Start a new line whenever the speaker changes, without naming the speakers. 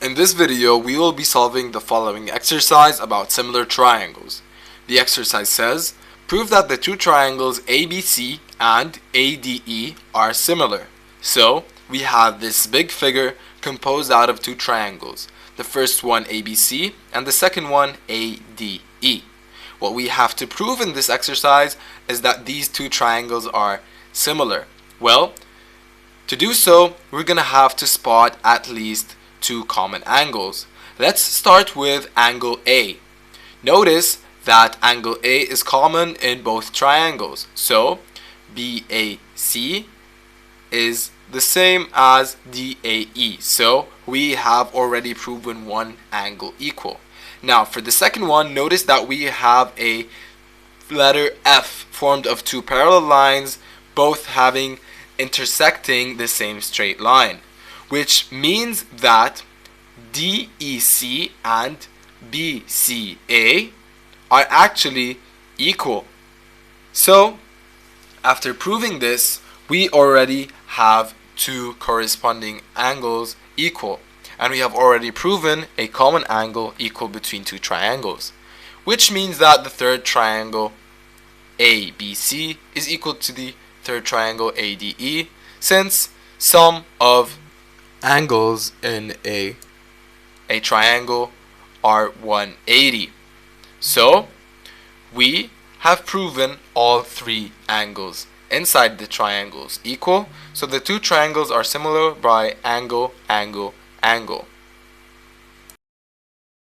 In this video, we will be solving the following exercise about similar triangles. The exercise says, prove that the two triangles ABC and ADE are similar. So, we have this big figure composed out of two triangles. The first one ABC and the second one ADE. What we have to prove in this exercise is that these two triangles are similar. Well, to do so, we're going to have to spot at least two common angles. Let's start with angle A. Notice that angle A is common in both triangles. So, BAC is the same as DAE. So, we have already proven one angle equal. Now, for the second one, notice that we have a letter F formed of two parallel lines, both having intersecting the same straight line, which means that DEC and BCA are actually equal. So, after proving this, we already have two corresponding angles equal, and we have already proven a common angle equal between two triangles, which means that the third triangle ABC is equal to the third triangle ADE, since sum of angles in a triangle are 180. So, we have proven all three angles inside the triangles equal, so the two triangles are similar by angle, angle, angle.